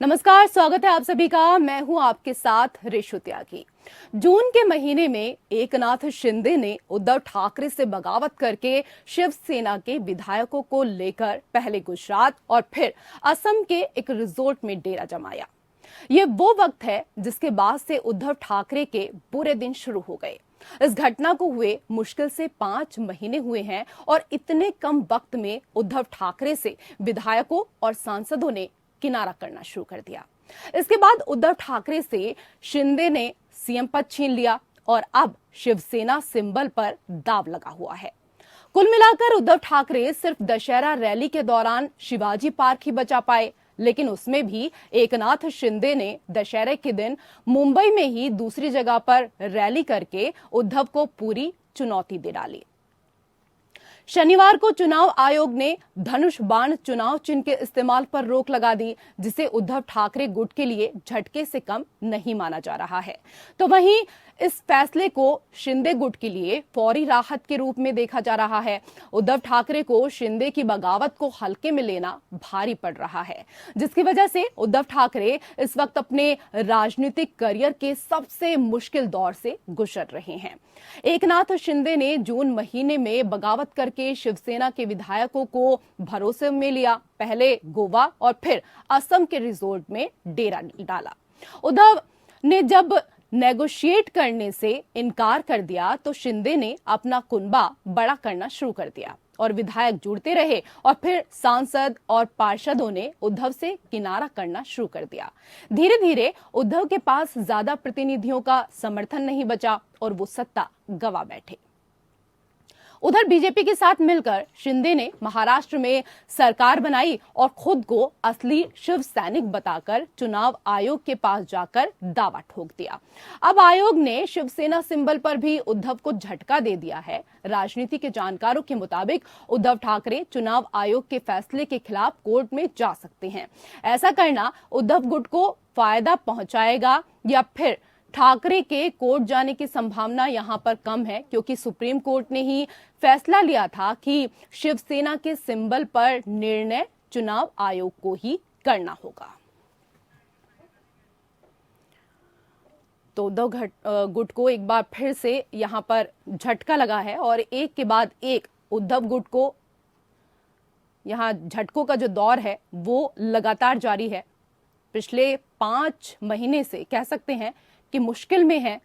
नमस्कार, स्वागत है आप सभी का। मैं हूं आपके साथ रेशु त्यागी। जून के महीने में एकनाथ शिंदे ने उद्धव ठाकरे से बगावत करके शिवसेना के विधायकों को लेकर पहले गुजरात और फिर असम के एक रिजॉर्ट में डेरा जमाया। ये वो वक्त है जिसके बाद से उद्धव ठाकरे के बुरे दिन शुरू हो गए। इस घटना को हुए मुश्किल से 5 महीने हुए हैं और इतने कम वक्त में उद्धव ठाकरे से विधायकों और सांसदों ने किनारा करना शुरू कर दिया। इसके बाद उद्धव ठाकरे से शिंदे ने सीएम पद छीन लिया और अब शिवसेना सिंबल पर दाव लगा हुआ है। कुल मिलाकर उद्धव ठाकरे सिर्फ दशहरा रैली के दौरान शिवाजी पार्क ही बचा पाए, लेकिन उसमें भी एकनाथ शिंदे ने दशहरे के दिन मुंबई में ही दूसरी जगह पर रैली करके उद्धव को पूरी चुनौती दे डाली। शनिवार को चुनाव आयोग ने धनुष बाण चुनाव चिन्ह के इस्तेमाल पर रोक लगा दी, जिसे उद्धव ठाकरे गुट के लिए झटके से कम नहीं माना जा रहा है। तो वहीं इस फैसले को शिंदे गुट के लिए फौरी राहत के रूप में देखा जा रहा है। उद्धव ठाकरे को शिंदे की बगावत को हल्के में लेना भारी पड़ रहा है, जिसकी वजह से उद्धव ठाकरे इस वक्त अपने राजनीतिक करियर के सबसे मुश्किल दौर से गुजर रहे हैं। एकनाथ शिंदे ने जून महीने में बगावत करके शिवसेना के विधायकों को भरोसे में लिया। पहले गोवा और फिर असम के रिजॉर्ट में डेरा डाला। उद्धव ने जब नेगोशिएट करने से इनकार कर दिया तो शिंदे ने अपना कुनबा बड़ा करना शुरू कर दिया और विधायक जुड़ते रहे और फिर सांसद और पार्षदों ने उद्धव से किनारा करना शुरू कर दिया। धीरे धीरे उद्धव के पास ज्यादा प्रतिनिधियों का समर्थन नहीं बचा और वो सत्ता गंवा बैठे। उधर बीजेपी के साथ मिलकर शिंदे ने महाराष्ट्र में सरकार बनाई और खुद को असली शिव सैनिक बताकर चुनाव आयोग के पास जाकर दावा ठोक दिया। अब आयोग ने शिवसेना सिंबल पर भी उद्धव को झटका दे दिया है। राजनीति के जानकारों के मुताबिक उद्धव ठाकरे चुनाव आयोग के फैसले के खिलाफ कोर्ट में जा सकते हैं। ऐसा करना उद्धव गुट को फायदा पहुंचाएगा या फिर ठाकरे के कोर्ट जाने की संभावना यहां पर कम है, क्योंकि सुप्रीम कोर्ट ने ही फैसला लिया था कि शिवसेना के सिंबल पर निर्णय चुनाव आयोग को ही करना होगा। तो उद्धव गुट को एक बार फिर से यहां पर झटका लगा है और एक के बाद एक उद्धव गुट को यहां झटकों का जो दौर है वो लगातार जारी है। पिछले 5 महीने से कह सकते हैं कि मुश्किल में है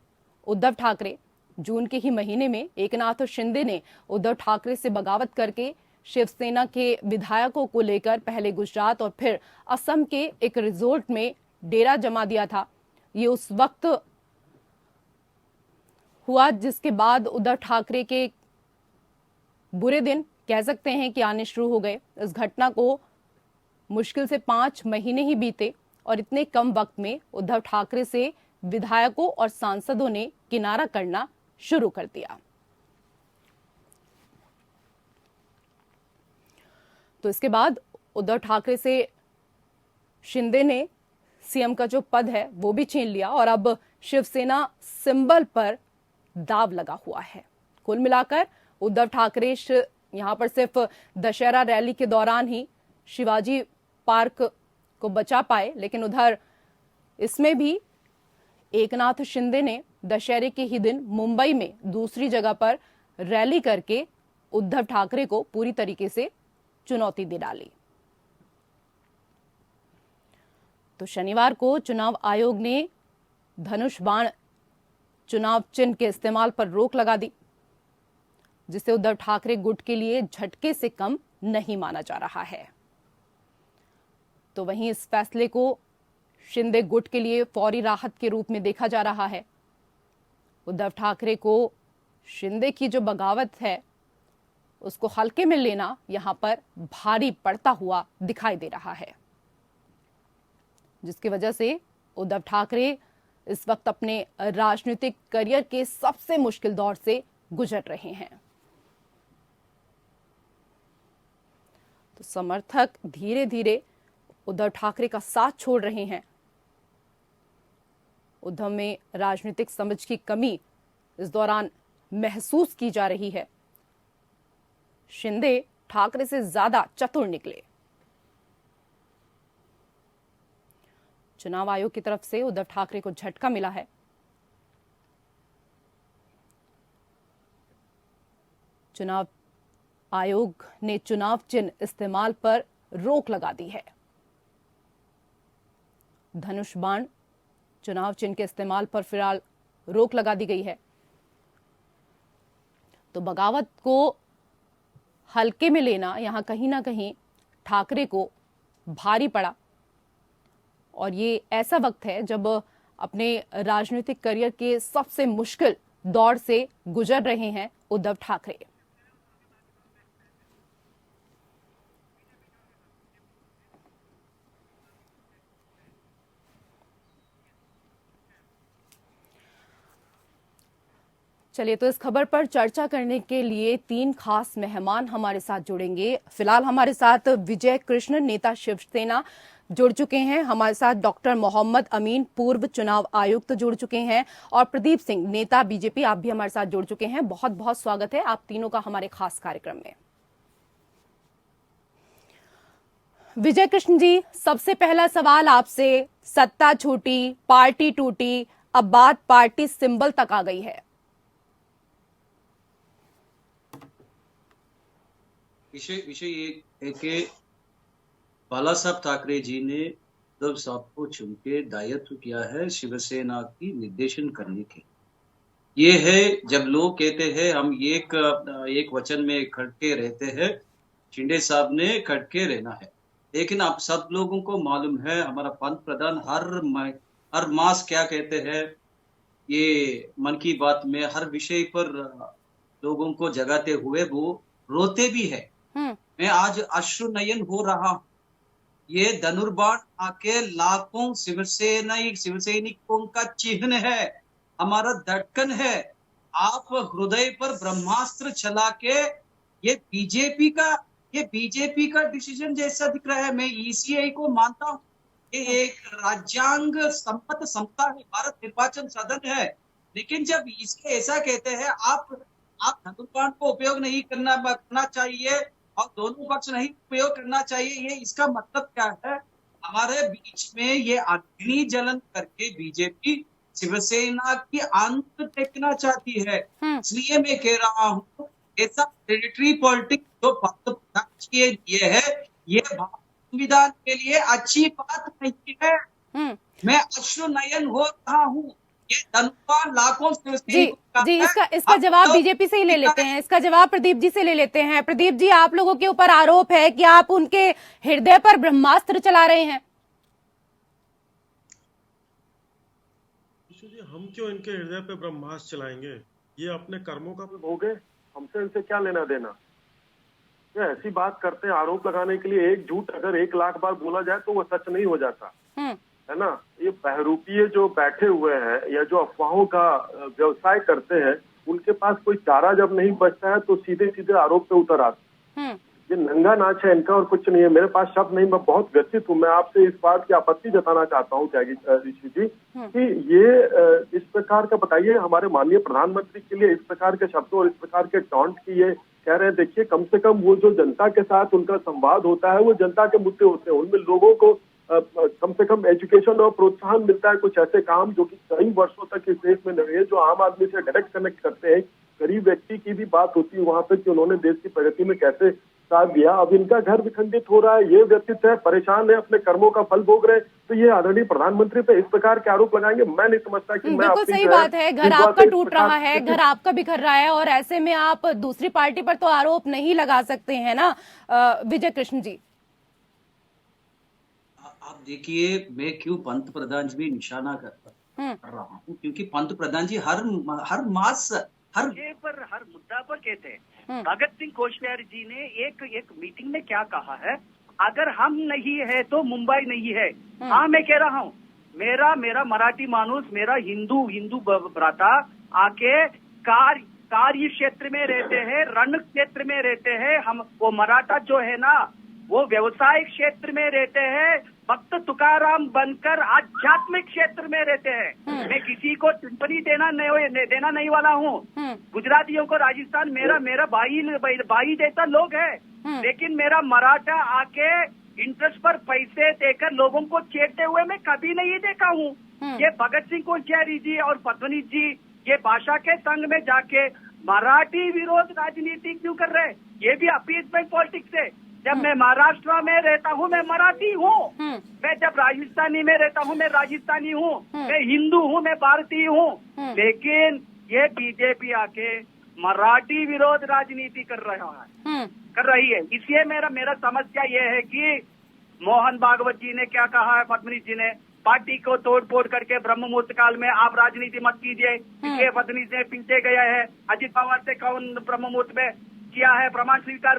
उद्धव ठाकरे। जून के ही महीने में एकनाथ शिंदे ने उद्धव ठाकरे से बगावत करके शिवसेना के विधायकों को लेकर पहले गुजरात और फिर असम के एक रिजॉर्ट में डेरा जमा दिया था। ये उस वक्त हुआ जिसके बाद उद्धव ठाकरे के बुरे दिन कह सकते हैं कि आने शुरू हो गए। इस घटना को मुश्किल से 5 महीने ही बीते और इतने कम वक्त में उद्धव ठाकरे से विधायकों और सांसदों ने किनारा करना शुरू कर दिया। तो इसके बाद उद्धव ठाकरे से शिंदे ने सीएम का जो पद है वो भी छीन लिया और अब शिवसेना सिंबल पर दाव लगा हुआ है। कुल मिलाकर उद्धव ठाकरे यहां पर सिर्फ दशहरा रैली के दौरान ही शिवाजी पार्क को बचा पाए, लेकिन उधर इसमें भी एकनाथ शिंदे ने दशहरे के ही दिन मुंबई में दूसरी जगह पर रैली करके उद्धव ठाकरे को पूरी तरीके से चुनौती दे डाली। तो शनिवार को चुनाव आयोग ने धनुष बाण चुनाव चिन्ह के इस्तेमाल पर रोक लगा दी, जिसे उद्धव ठाकरे गुट के लिए झटके से कम नहीं माना जा रहा है। तो वहीं इस फैसले को शिंदे गुट के लिए फौरी राहत के रूप में देखा जा रहा है। उद्धव ठाकरे को शिंदे की जो बगावत है उसको हल्के में लेना यहां पर भारी पड़ता हुआ दिखाई दे रहा है, जिसकी वजह से उद्धव ठाकरे इस वक्त अपने राजनीतिक करियर के सबसे मुश्किल दौर से गुजर रहे हैं। तो समर्थक धीरे धीरे उद्धव ठाकरे का साथ छोड़ रहे हैं। उद्धव में राजनीतिक समझ की कमी इस दौरान महसूस की जा रही है। शिंदे ठाकरे से ज्यादा चतुर निकले। चुनाव आयोग की तरफ से उद्धव ठाकरे को झटका मिला है। चुनाव आयोग ने चुनाव चिन्ह इस्तेमाल पर रोक लगा दी है। धनुष बाण चुनाव चिन्ह के इस्तेमाल पर फिलहाल रोक लगा दी गई है। तो बगावत को हल्के में लेना यहां कहीं ना कहीं ठाकरे को भारी पड़ा और ये ऐसा वक्त है जब अपने राजनीतिक करियर के सबसे मुश्किल दौर से गुजर रहे हैं उद्धव ठाकरे। चलिए, तो इस खबर पर चर्चा करने के लिए 3 खास मेहमान हमारे साथ जुड़ेंगे। फिलहाल हमारे साथ विजय कृष्ण नेता शिवसेना जुड़ चुके हैं, हमारे साथ डॉक्टर मोहम्मद अमीन पूर्व चुनाव आयुक्त जुड़ चुके हैं और प्रदीप सिंह नेता बीजेपी आप भी हमारे साथ जुड़ चुके हैं। बहुत बहुत स्वागत है आप तीनों का हमारे खास कार्यक्रम में। विजय कृष्ण जी, सबसे पहला सवाल आपसे, सत्ता छूटी, पार्टी टूटी, अब बात पार्टी सिंबल तक आ गई है। विषय ये है कि बाला साहब ठाकरे जी ने उद्धव साहब को चुन के दायित्व किया है शिवसेना की निर्देशन करने के। ये है जब लोग कहते हैं हम एक वचन में खड़के रहते हैं, शिंदे साहब ने खड़के रहना है। लेकिन आप सब लोगों को मालूम है हमारा पंत प्रधान हर मास क्या कहते हैं, ये मन की बात में हर विषय पर लोगों को जगाते हुए वो रोते भी है। मैं आज अश्रु नयन हो रहा हूं। ये धनुर्बाण आके लाखों शिवसैनिकों का चिन्ह है, हमारा धड़कन है। आप हृदय पर ब्रह्मास्त्र चला के ये बीजेपी का डिसीजन जैसा दिख रहा है। मैं ईसीआई को मानता हूँ, ये एक राज्यांग संपत्त संस्था है, भारत निर्वाचन सदन है। लेकिन जब इसके ऐसा कहते हैं आप धनुर्बाण को उपयोग नहीं करना चाहिए और दोनों पक्ष नहीं उपयोग करना चाहिए, ये इसका मतलब क्या है? हमारे बीच में ये अग्नि जलन करके बीजेपी शिवसेना की अंत देखना चाहती है। इसलिए मैं कह रहा हूँ ऐसा टेरिटरी पॉलिटिक्स जो पक्ष के लिए है, ये संविधान के लिए अच्छी बात नहीं है। मैं अश्रु नयन हो रहा हूँ। ये धनुर्बाण लाखों जी, इसका जवाब बीजेपी से ही ले लेते हैं, इसका जवाब प्रदीप जी से ले लेते हैं। प्रदीप जी, आप लोगों के ऊपर आरोप है कि आप उनके हृदय पर ब्रह्मास्त्र चला रहे हैं। जी, हम क्यों इनके हृदय पे ब्रह्मास्त्र चलाएंगे? ये अपने कर्मों का भोगे, हमसे इनसे क्या लेना देना। ये ऐसी बात करते हैं आरोप लगाने के लिए। एक झूठ अगर 1 लाख बार बोला जाए तो वो सच नहीं हो जाता है ना। ये बहरूपीय जो बैठे हुए हैं या जो अफवाहों का व्यवसाय करते हैं, उनके पास कोई चारा जब नहीं बचता है तो सीधे सीधे आरोप पे उतर आते हैं। ये नंगा नाच है इनका और कुछ नहीं है। मेरे पास शब्द नहीं, मैं बहुत व्यथित हूँ। मैं आपसे इस बात की आपत्ति जताना चाहता हूँ ऋषि जी कि ये इस प्रकार का बताइए हमारे माननीय प्रधानमंत्री के लिए इस प्रकार के शब्दों और इस प्रकार के टॉन्ट की ये कह रहे हैं। देखिए, कम से कम वो जो जनता के साथ उनका संवाद होता है वो जनता के मुद्दे होते हैं, उनमें लोगों को कम से कम एजुकेशन और प्रोत्साहन मिलता है। कुछ ऐसे काम जो कि कई वर्षों तक इस देश में नहीं है, जो आम आदमी से डायरेक्ट कनेक्ट करते हैं। गरीब व्यक्ति की भी बात होती है वहां पर कि उन्होंने देश की प्रगति में कैसे साथ दिया। अब इनका घर विखंडित हो रहा है, ये व्यतीत है, परेशान है, अपने कर्मों का फल भोग रहे हैं, तो ये आदरणीय प्रधानमंत्री पे इस प्रकार के आरोप लगाएंगे? मैं नहीं समझता कि मैं बिल्कुल सही बात है। घर आपका टूट रहा है, घर आपका बिखर रहा है और ऐसे में आप दूसरी पार्टी पर तो आरोप नहीं लगा सकते हैं ना। विजय कृष्ण जी, आप देखिए, मैं क्यों पंत प्रधान जी भी निशाना कर रहा हूँ, क्योंकि पंत प्रधान जी हर मास हर मुद्दा पर कहते हैं। भगत सिंह कोश्यारी जी ने एक मीटिंग में क्या कहा है, अगर हम नहीं है तो मुंबई नहीं है। हाँ, मैं कह रहा हूँ, मेरा मराठी मानुस, मेरा हिंदू भ्राता आके कार्य क्षेत्र में रहते हैं, रण क्षेत्र में रहते हैं। हम वो मराठा जो है ना, वो व्यवसायिक क्षेत्र में रहते हैं, भक्त तुकाराम बनकर आध्यात्मिक क्षेत्र में रहते हैं। मैं किसी को टिप्पणी देना नहीं वाला हूँ। गुजरातियों को राजस्थान मेरा भाई जैसा लोग है, लेकिन मेरा मराठा आके इंटरेस्ट पर पैसे देकर लोगों को चेपते हुए मैं कभी नहीं देखा हूँ। ये भगत सिंह कोश्यारी जी और पद्मनी जी ये भाषा के संग में जाके मराठी विरोध राजनीति क्यों कर रहे हैं? ये भी अपीजमेंट पॉलिटिक्स है। जब मैं महाराष्ट्र में रहता हूँ मैं मराठी हूँ, मैं जब राजस्थानी में रहता हूँ मैं राजस्थानी हूँ, मैं हिंदू हूँ, मैं भारतीय हूँ। लेकिन ये बीजेपी आके मराठी विरोध राजनीति कर रही है। इसलिए मेरा समस्या ये है कि मोहन भागवत जी ने क्या कहा है, पद्मनी जी ने, पार्टी को तोड़ फोड़ करके ब्रह्म मुहूर्त काल में आप राजनीति मत कीजिए। इसलिए पद्मनी से पीछे गया है। अजित पवार से कौन ब्रह्म मुहूर्त में किया है प्रमाण स्वीकार?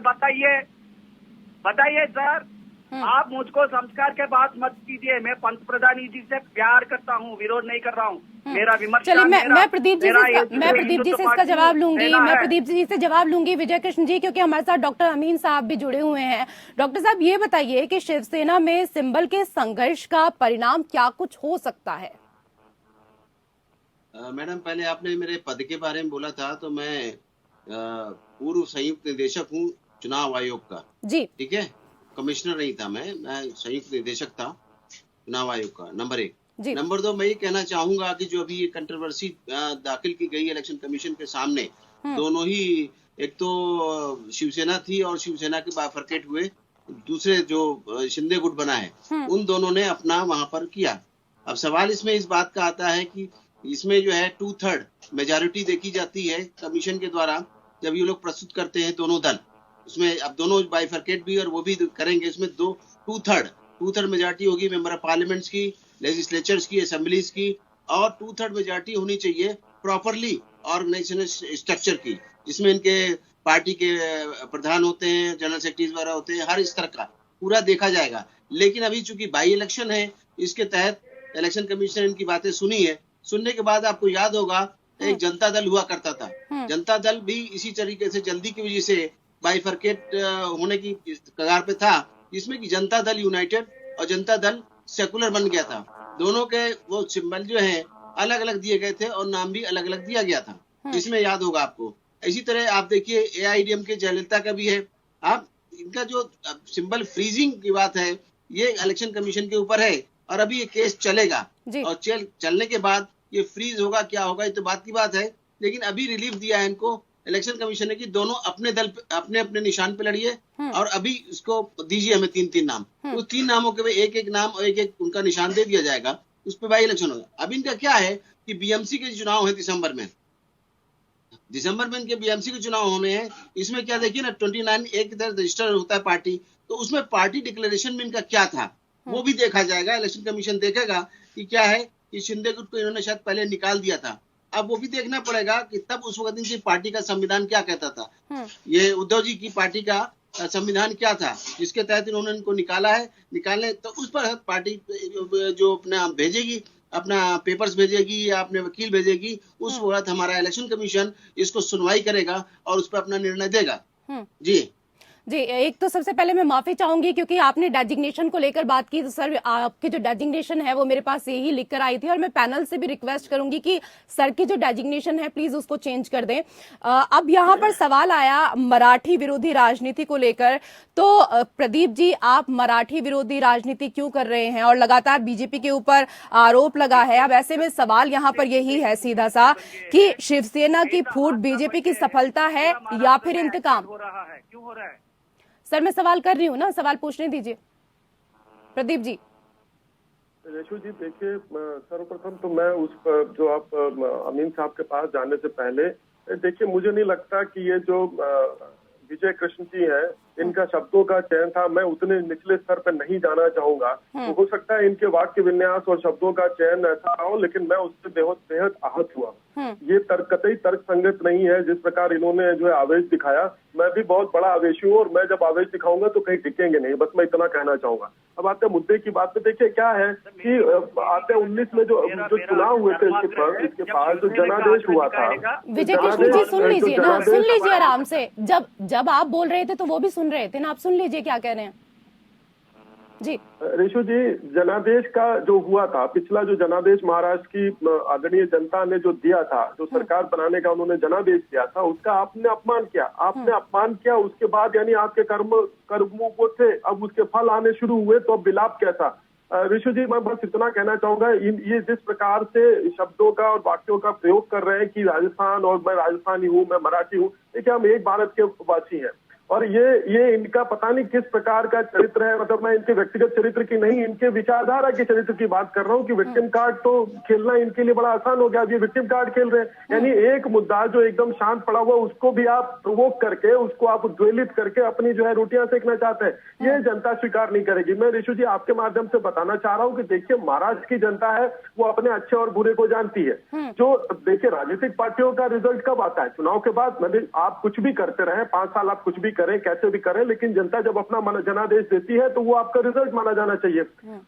बताइए सर, आप मुझको संस्कार के बात मत कीजिए। मैं पंत प्रधान जी से प्यार करता हूँ, विरोध नहीं कर रहा हूँ। मेरा विमर्श चलिए मैं प्रदीप जी से इसका जवाब लूंगी। मैं प्रदीप जी से जवाब लूंगी, विजय कृष्ण जी, क्योंकि हमारे साथ डॉक्टर अमीन साहब भी जुड़े हुए हैं। डॉक्टर साहब ये बताइए कि शिवसेना में सिंबल के संघर्ष का परिणाम क्या कुछ हो सकता है? मैडम, पहले आपने मेरे पद के बारे में बोला था, तो मैं पूर्व संयुक्त निदेशक हूँ चुनाव आयोग का जी। ठीक है, कमिश्नर नहीं था मैं संयुक्त निदेशक था चुनाव आयोग का, नंबर 1। नंबर 2, मैं ये कहना चाहूंगा कि जो अभी ये कंट्रोवर्सी दाखिल की गई इलेक्शन कमीशन के सामने, दोनों ही, एक तो शिवसेना थी और शिवसेना के बाइफरकेट हुए दूसरे जो शिंदे गुट बना है, उन दोनों ने अपना वहां पर किया। अब सवाल इसमें इस बात का आता है कि इसमें जो है 2/3 मेजॉरिटी देखी जाती है कमीशन के द्वारा जब ये लोग प्रस्तुत करते हैं दोनों दल। उसमें अब दोनों बाइफरकेट भी और वो भी करेंगे, इसमें 2/3 मेजॉरिटी होगी मेंबर ऑफ पार्लियामेंट्स की, लेजिस्लेचर्स की, असेंबलीज की, और 2/3 मेजॉरिटी होनी चाहिए प्रॉपरली ऑर्गेनाइजेशनल स्ट्रक्चर की, जिसमें इनके पार्टी के प्रधान होते हैं, जनरल सेक्रेटरीज वगैरह होते हैं, हर स्तर का पूरा देखा जाएगा। लेकिन अभी चूंकि बाई इलेक्शन है, इसके तहत इलेक्शन कमीशन ने इनकी बातें सुनी है। सुनने के बाद आपको याद होगा एक जनता दल हुआ करता था, जनता दल भी इसी तरीके से जल्दी की वजह से बाइफरकेट होने की कगार पे था, जिसमें कि जनता दल यूनाइटेड और जनता दल सेकुलर बन गया था। दोनों के वो सिंबल जो हैं अलग अलग दिए गए थे और नाम भी अलग अलग दिया गया था, जिसमें याद होगा आपको। इसी तरह आप देखिए एआईडीएम के जयललिता का भी है। आप इनका जो सिंबल फ्रीजिंग की बात है, ये इलेक्शन कमीशन के ऊपर है और अभी ये केस चलेगा और चलने के बाद ये फ्रीज होगा क्या होगा ये तो बात की बात है। लेकिन अभी रिलीफ दिया है इनको इलेक्शन कमीशन ने कि दोनों अपने दल अपने अपने निशान पे लड़िए और अभी इसको दीजिए हमें 3-3 नाम। तो 3 नामों के एक एक नाम और एक एक उनका निशान दे दिया जाएगा, उस पर बाई इलेक्शन होगा। अब इनका क्या है कि बीएमसी के चुनाव है दिसंबर में इनके बीएमसी के चुनाव होने हैं। इसमें क्या देखिए ना 29 एक तरह रजिस्टर होता है पार्टी, तो उसमें पार्टी डिक्लेरेशन में इनका क्या था वो भी देखा जाएगा। इलेक्शन कमीशन देखेगा कि क्या है कि शिंदे गुट को इन्होंने शायद पहले निकाल दिया था, अब वो भी देखना पड़ेगा कि तब उस वक्त इनकी पार्टी का संविधान क्या कहता था, ये उद्धव जी की पार्टी का संविधान क्या था जिसके तहत इन्होंने इनको निकालने तो उस पर पार्टी जो अपना भेजेगी, अपना पेपर्स भेजेगी या अपने वकील भेजेगी, उस वक्त हमारा इलेक्शन कमीशन इसको सुनवाई करेगा और उस पर अपना निर्णय देगा। जी, एक तो सबसे पहले मैं माफी चाहूंगी क्योंकि आपने डेजिग्नेशन को लेकर बात की, तो सर आपकी जो डेजिग्नेशन है वो मेरे पास यही लिख कर आई थी और मैं पैनल से भी रिक्वेस्ट करूंगी कि सर की जो डेजिग्नेशन है प्लीज उसको चेंज कर दें। अब यहाँ पर सवाल आया मराठी विरोधी राजनीति को लेकर, तो प्रदीप जी आप मराठी विरोधी राजनीति क्यों कर रहे हैं और लगातार बीजेपी के ऊपर आरोप लगा है। अब ऐसे में सवाल यहाँ पर यही है सीधा सा कि शिवसेना की फूट बीजेपी की सफलता है या फिर इंतकाम? क्यों हो रहा है सर मैं सवाल कर रही हूँ ना, सवाल पूछने दीजिए प्रदीप जी। रेशु जी देखिए, सर्वप्रथम तो मैं उस जो आप अमीन साहब के पास जाने से पहले देखिए, मुझे नहीं लगता कि ये जो विजय कृष्ण जी हैं इनका शब्दों का चयन था। मैं उतने निचले स्तर पर नहीं जाना चाहूंगा, तो हो सकता है इनके वाक्य विन्यास और शब्दों का चयन ऐसा हो, लेकिन मैं उससे बेहद आहत हुआ। ये कतई तर्क संगत नहीं है जिस प्रकार इन्होंने जो है आवेश दिखाया। मैं भी बहुत बड़ा आवेशी हूँ और मैं जब आवेश दिखाऊंगा तो कहीं टिकेंगे नहीं, बस मैं इतना कहना चाहूंगा। अब आते मुद्दे की बात पे, देखिए क्या है कि आते 19 में जो चुनाव हुए थे इसके पास जो जनादेश हुआ था। विजय कृष्ण जी सुन लीजिए ना, सुन लीजिए आराम से। जब आप बोल रहे थे तो वो भी सुन रहे थे ना, आप सुन लीजिए क्या कह रहे हैं। जी ऋषु जी, जनादेश का जो हुआ था, पिछला जो जनादेश महाराष्ट्र की आदरणीय जनता ने जो दिया था, जो सरकार बनाने का उन्होंने जनादेश दिया था, उसका आपने अपमान किया, उसके बाद यानी आपके कर्मों को थे, अब उसके फल आने शुरू हुए, तो अब विलाप कैसा? ऋषु जी, मैं बस इतना कहना चाहूंगा, ये जिस प्रकार से शब्दों का और वाक्यों का प्रयोग कर रहे हैं कि राजस्थान और मैं राजस्थानी हूँ, मैं मराठी हूँ, देखिए हम एक भारत के वासी हैं, और ये इनका पता नहीं किस प्रकार का चरित्र है। मतलब मैं इनके व्यक्तिगत चरित्र की नहीं, इनके विचारधारा के चरित्र की बात कर रहा हूँ कि विक्टिम कार्ड तो खेलना इनके लिए बड़ा आसान हो गया। अब ये विक्टिम कार्ड खेल रहे हैं, यानी एक मुद्दा जो एकदम शांत पड़ा हुआ उसको भी आप प्रोवोक करके, उसको आप उद्वेलित करके अपनी जो है रोटियां सेकना चाहते हैं। ये जनता स्वीकार नहीं करेगी। मैं ऋषु जी आपके माध्यम से बताना चाह रहा हूँ कि देखिए, महाराष्ट्र की जनता है वो अपने अच्छे और बुरे को जानती है। जो देखिए, राजनीतिक पार्टियों का रिजल्ट कब आता है? चुनाव के बाद। मतलब आप कुछ भी करते रहे, 5 साल आप कुछ भी करें, कैसे भी करें, लेकिन जनता जब अपना जनादेश देती है तो वो आपका रिजल्ट माना जाना चाहिए।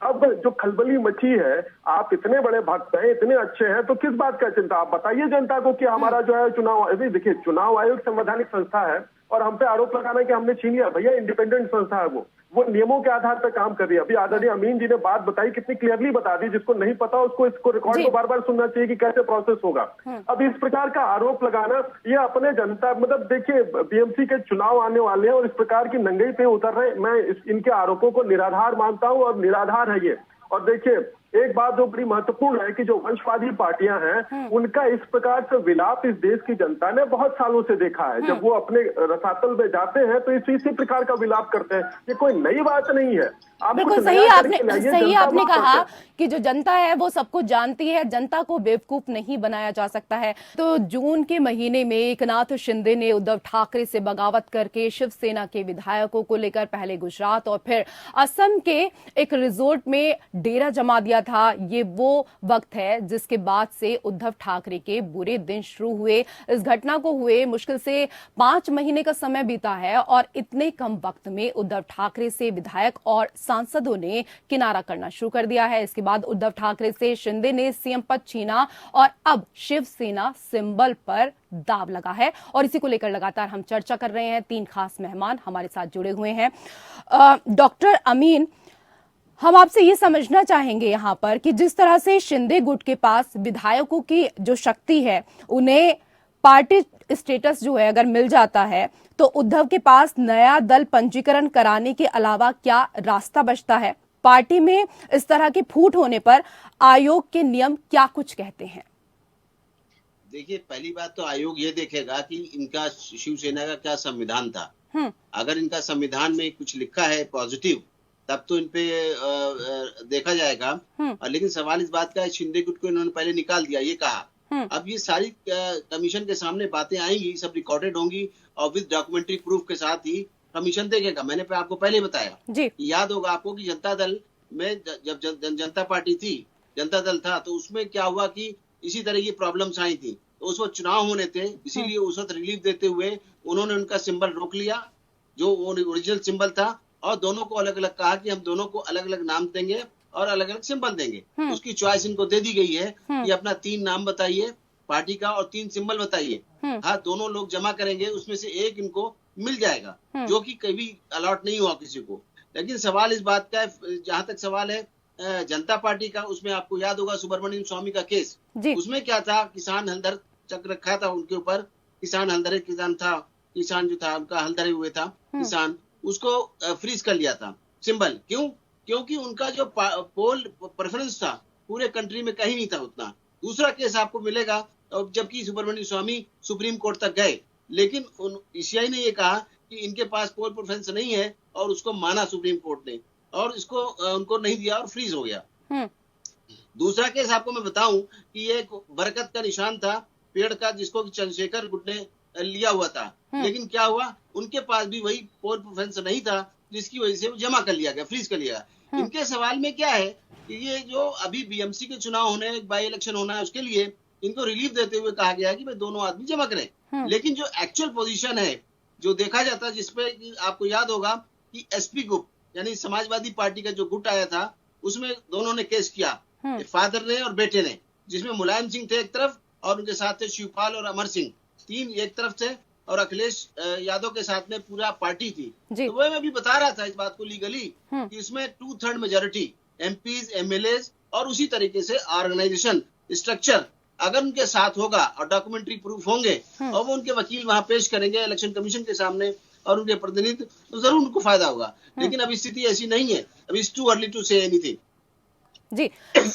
अब जो खलबली मची है, आप इतने बड़े भक्त हैं, इतने अच्छे हैं, तो किस बात का चिंता? आप बताइए जनता को कि हमारा जो है चुनाव, देखिए चुनाव आयोग संवैधानिक संस्था है और हम पे आरोप लगाना है कि हमने छीन लिया। भैया, इंडिपेंडेंट संस्था है, वो नियमों के आधार पर काम कर रही है। अभी आदरणीय अमीन जी ने बात बताई, कितनी क्लियरली बता दी, जिसको नहीं पता उसको इसको रिकॉर्ड को बार बार सुनना चाहिए कि कैसे प्रोसेस होगा। अब इस प्रकार का आरोप लगाना, ये अपने जनता, मतलब देखिए बीएमसी के चुनाव आने वाले हैं और इस प्रकार की नंगई पे उतर रहे हैं। मैं इनके आरोपों को निराधार मानता हूं, और निराधार है ये। और देखिए, एक बात जो बड़ी महत्वपूर्ण है कि जो वंशवादी पार्टियां हैं, उनका इस प्रकार से विलाप इस देश की जनता ने बहुत सालों से देखा है। जब वो अपने रसातल में जाते हैं तो इसी प्रकार का विलाप करते हैं। ये कोई नई बात नहीं है। बिल्कुल सही आपने कहा कि जो जनता है वो सबको जानती है, जनता को बेवकूफ नहीं बनाया जा सकता है। तो जून के महीने में एकनाथ शिंदे ने उद्धव ठाकरे से बगावत करके शिवसेना के विधायकों को लेकर पहले गुजरात और फिर असम के एक रिजोर्ट में डेरा जमा दिया था। ये वो वक्त है जिसके बाद से उद्धव ठाकरे के बुरे दिन शुरू हुए। इस घटना को हुए मुश्किल से 5 महीने का समय बीता है और इतने कम वक्त में उद्धव ठाकरे से विधायक और सांसदों ने किनारा करना शुरू कर दिया है। इसके बाद उद्धव ठाकरे से शिंदे ने सीएम पद छीना और अब शिवसेना सिंबल पर दाव लगा है और इसी को लेकर लगातार हम चर्चा कर रहे हैं। 3 खास मेहमान हमारे साथ जुड़े हुए हैं। डॉक्टर अमीन, हम आपसे ये समझना चाहेंगे यहाँ पर कि जिस तरह से शिंदे गुट के पास विधायकों की जो शक्ति है, उन्हें पार्टी स्टेटस जो है अगर मिल जाता है तो उद्धव के पास नया दल पंजीकरण कराने के अलावा क्या रास्ता बचता है? पार्टी में इस तरह के फूट होने पर आयोग के नियम क्या कुछ कहते हैं? देखिए, पहली बात तो आयोग ये देखेगा कि इनका शिवसेना का क्या संविधान था। अगर इनका संविधान में कुछ लिखा है पॉजिटिव, तब तो इन पे देखा जाएगा। लेकिन सवाल इस बात का है, शिंदे गुट को इन्होंने पहले निकाल दिया, ये कहा। अब ये सारी कमीशन के सामने बातें आएंगी, सब रिकॉर्डेड होंगी और विद डॉक्यूमेंट्री प्रूफ के साथ ही कमीशन देखेगा। मैंने आपको पहले बताया, याद होगा आपको कि जनता दल में जब जनता पार्टी थी, जनता दल था, तो उसमें क्या हुआ कि इसी तरह की प्रॉब्लम्स आई थी। तो उस वक्त चुनाव होने थे, इसीलिए उस वक्त रिलीफ देते हुए उन्होंने उनका सिंबल रोक लिया, जो ओरिजिनल सिंबल था, और दोनों को अलग अलग कहा कि हम दोनों को अलग अलग नाम देंगे और अलग अलग सिंबल देंगे। उसकी चॉइस इनको दे दी गई है कि अपना 3 नाम बताइए पार्टी का और 3 सिंबल बताइए। हाँ, दोनों लोग जमा करेंगे, उसमें से एक इनको मिल जाएगा, जो कि कभी अलॉट नहीं हुआ किसी को। लेकिन सवाल इस बात का है, जहां तक सवाल है जनता पार्टी का, उसमें आपको याद होगा सुब्रमण्यम स्वामी का केस, उसमें क्या था, किसान हलदर चक रखा था उनके ऊपर। किसान हलदरे किसान था, किसान जो था उनका हलदरे हुए था किसान, उसको फ्रीज कर लिया था सिंबल। क्यों? क्योंकि उनका जो पोल प्रेफरेंस था पूरे कंट्री में कहीं नहीं था उतना। दूसरा केस आपको मिलेगा, जबकि सुब्रमण्यम स्वामी सुप्रीम कोर्ट तक गए, लेकिन ईसीआई ने ये कहा कि इनके पास पोल प्रेफरेंस नहीं है और उसको माना सुप्रीम कोर्ट ने, और इसको उनको नहीं दिया और फ्रीज हो गया। दूसरा केस आपको मैं बताऊं कि ये एक बरकत का निशान था पेड़ का, जिसको चंद्रशेखर गुट ने लिया हुआ था, लेकिन क्या हुआ, उनके पास भी वही पोल प्रेफरेंस नहीं था, जिसकी वजह से वो जमा कर लिया गया, फ्रीज कर लिया गया। इनके सवाल में क्या है कि ये जो अभी बीएमसी के चुनाव होने, बाई इलेक्शन होना है, उसके लिए इनको रिलीफ देते हुए कहा गया है कि भाई दोनों आदमी जमा करें। लेकिन जो एक्चुअल पोजीशन है, जो देखा जाता है, जिसपे आपको याद होगा कि एसपी गुट यानी समाजवादी पार्टी का जो गुट आया था, उसमें दोनों ने केस किया, फादर ने और बेटे ने, जिसमें मुलायम सिंह थे एक तरफ और उनके साथ थे शिवपाल और अमर सिंह, 3 एक तरफ थे और अखिलेश यादव के साथ में पूरा पार्टी थी। जी। तो वो मैं भी बता रहा था इस बात को लीगली कि इसमें 2/3 मेजोरिटी एमपीज, एमएलएज और उसी तरीके से ऑर्गेनाइजेशन स्ट्रक्चर अगर उनके साथ होगा और डॉक्यूमेंट्री प्रूफ होंगे और वो उनके वकील वहां पेश करेंगे इलेक्शन कमीशन के सामने और उनके प्रतिनिधि, तो जरूर उनको फायदा होगा। लेकिन अब स्थिति ऐसी नहीं है, अभी it's too early to say anything. जी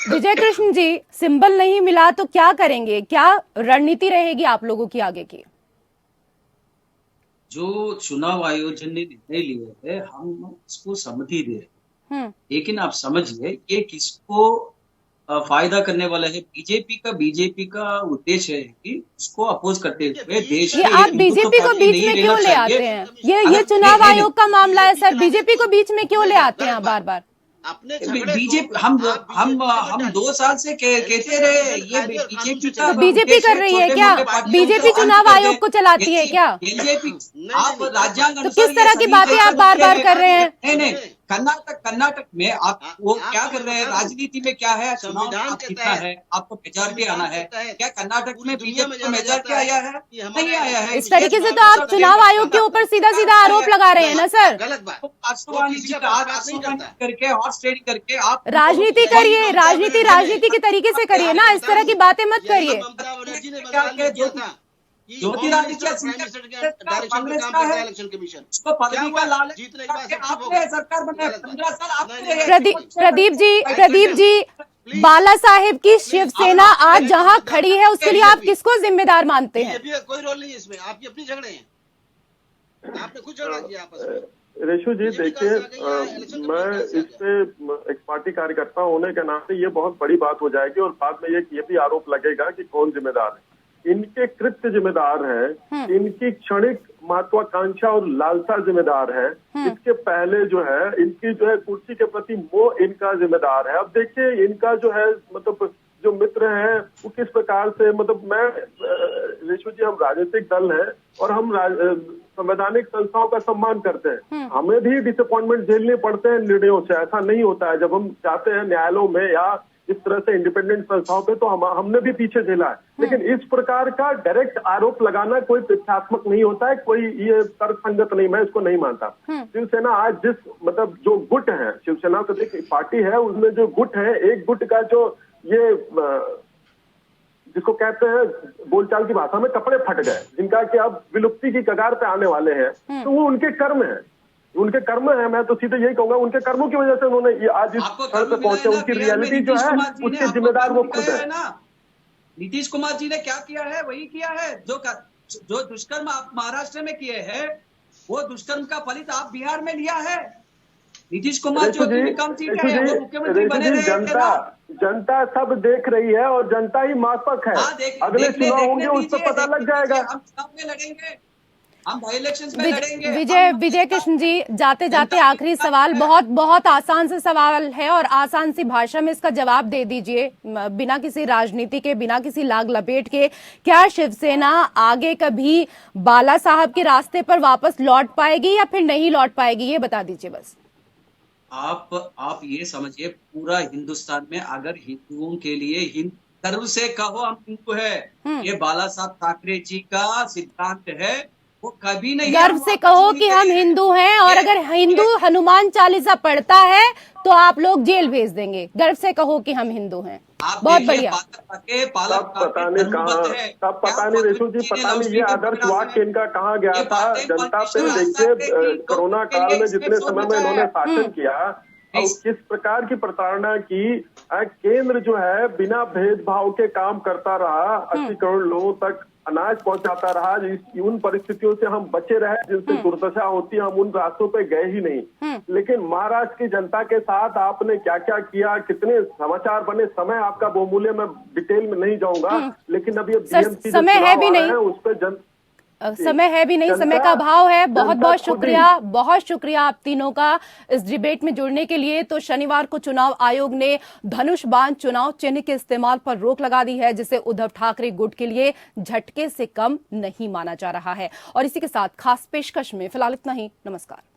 विजय कृष्ण जी, सिंबल नहीं मिला तो क्या करेंगे, क्या रणनीति रहेगी आप लोगों की आगे की? जो चुनाव आयोजन ने निर्णय लिया है हम इसको सहमति दे रहे हैं, लेकिन आप समझिए ये किसको फायदा करने वाला है? बीजेपी का उद्देश्य है कि उसको अपोज करते हुए देश ये आप बीजेपी को बीच में क्यों ले आते हैं? ये चुनाव आयोग का मामला है सर, बीजेपी को बीच में क्यों ले आते हैं बार बार? अपने बीजेपी हम 2 साल से कहते रहे ये बीजेपी कर रही है क्या? बीजेपी चुनाव आयोग को चलाती है क्या? बीजेपी आप राज्यांग तो किस तरह की बातें आप बार बार कर रहे हैं? नहीं, कर्नाटक में आप वो क्या कर रहे हैं? राजनीति में क्या है? चुनाव आप जीतना है, आपको मेजॉरिटी आना है। क्या कर्नाटक में बीजेपी को मेजॉरिटी आया है? नहीं आया है। इस तरीके से तो आप चुनाव आयोग के ऊपर सीधा सीधा आरोप लगा रहे हैं ना सर। गलत बात करके हॉर्स ट्रेडिंग करके आप राजनीति करिए, राजनीति के तरीके से करिए ना, इस तरह की बातें मत करिए। ज्योतिरादित्य कांग्रेस का है, उसको पदवी का लालच जीतने के बाद आपने सरकार बनाया 15 साल आपने प्रदीप जी, बाला साहेब की शिवसेना आज जहां खड़ी है उसके लिए आप किसको जिम्मेदार मानते हैं? कोई रोल नहीं है इसमें, आपकी अपनी झगड़े हैं, आपने खुद झगड़ा किया आपस में। रेशु जी देखिए, मैं इस पे एक पार्टी कार्यकर्ता होने के नाते ये बहुत बड़ी बात हो जाएगी और बाद में ये भी आरोप लगेगा कि कौन जिम्मेदार है। इनके कृत्य जिम्मेदार है, इनकी क्षणिक महत्वाकांक्षा और लालसा जिम्मेदार है। इसके पहले जो है इनकी जो है कुर्सी के प्रति मोह इनका जिम्मेदार है। अब देखिए इनका जो है मतलब जो मित्र हैं वो किस प्रकार से, मतलब मैं रेशु जी, हम राजनीतिक दल हैं और हम संवैधानिक संस्थाओं का सम्मान करते हैं। हमें भी डिसअपॉइंटमेंट झेलने पड़ते हैं निर्णयों से, ऐसा नहीं होता है। जब हम जाते हैं न्यायालयों में या इस तरह से इंडिपेंडेंट संस्थाओं पे तो हमने भी पीछे झेला है। लेकिन इस प्रकार का डायरेक्ट आरोप लगाना कोई तथ्यात्मक नहीं होता है, कोई ये तर्कसंगत नहीं, मैं इसको नहीं मानता। शिवसेना आज जिस मतलब जो गुट है, शिवसेना तो एक पार्टी है, उसमें जो गुट है, एक गुट का जो ये जिसको कहते हैं बोलचाल की भाषा में कपड़े फट गए, जिनका कि अब विलुप्ति की कगार पे आने वाले हैं, तो वो उनके कर्म है, उनके कर्म है। मैं तो सीधे यही कहूंगा, उनके कर्मों की वजह से उन्होंने ये आज इस स्तर पे पहुंचे। उनकी रियलिटी जो है उसके जिम्मेदार वो खुद है। नीतीश कुमार जी ने क्या किया है वही किया है। जो दुष्कर्म आप महाराष्ट्र में किए हैं वो दुष्कर्म का फलित आप बिहार में लिया है। नीतीश कुमार जो कम सीट है वो मुख्यमंत्री बने रहे। जनता सब देख रही है और जनता ही मापक है। अगले चुनाव होंगे उस पर पता लग जाएगा। हम चुनाव में लड़ेंगे, हम बाई इलेक्शंस में लड़ेंगे। विजय कृष्ण जी, जाते जाते आखिरी सवाल, बहुत आसान से सवाल है और आसान सी भाषा में इसका जवाब दे दीजिए, बिना किसी राजनीति के, बिना किसी लाग लपेट के। क्या शिवसेना आगे कभी बाला साहब के रास्ते पर वापस लौट पाएगी या फिर नहीं लौट पाएगी, ये बता दीजिए बस। आप ये समझिए, पूरा हिंदुस्तान में अगर हिंदुओं के लिए गर्व से कहो हम हिंदू है, ये बाला साहब ठाकरे जी का सिद्धांत है, वो कभी नहीं। गर्व से कहो कि हम हिंदू हैं और अगर हिंदू हनुमान चालीसा पढ़ता है तो आप लोग जेल भेज देंगे। गर्व से कहो कि हम हिंदू हैं। बहुत बढ़िया। तब पता नहीं रेशु जी, पता नहीं ये आदर्श वाक्य इनका कहाँ गया था जनता पे। देखिए कोरोना काल में जितने समय में इन्होंने शासन किया और किस प्रकार की प्रताड़ना की, केंद्र जो है बिना भेदभाव के काम करता रहा, 80 करोड़ लोगों तक अनाज पहुंचाता रहा। उन परिस्थितियों से हम बचे रहे जिनसे दुर्दशा होती, हम उन रास्तों पे गए ही नहीं। लेकिन महाराष्ट्र की जनता के साथ आपने क्या क्या किया, कितने समाचार बने, समय आपका बहुमूल्य, मैं डिटेल में नहीं जाऊंगा। लेकिन अब ये समय है भी नहीं, उस पर समय है भी नहीं, समय का अभाव है। बहुत शुक्रिया आप तीनों का इस डिबेट में जुड़ने के लिए। तो शनिवार को चुनाव आयोग ने धनुष बाण चुनाव चिन्ह के इस्तेमाल पर रोक लगा दी है, जिसे उद्धव ठाकरे गुट के लिए झटके से कम नहीं माना जा रहा है। और इसी के साथ खास पेशकश में फिलहाल इतना ही। नमस्कार।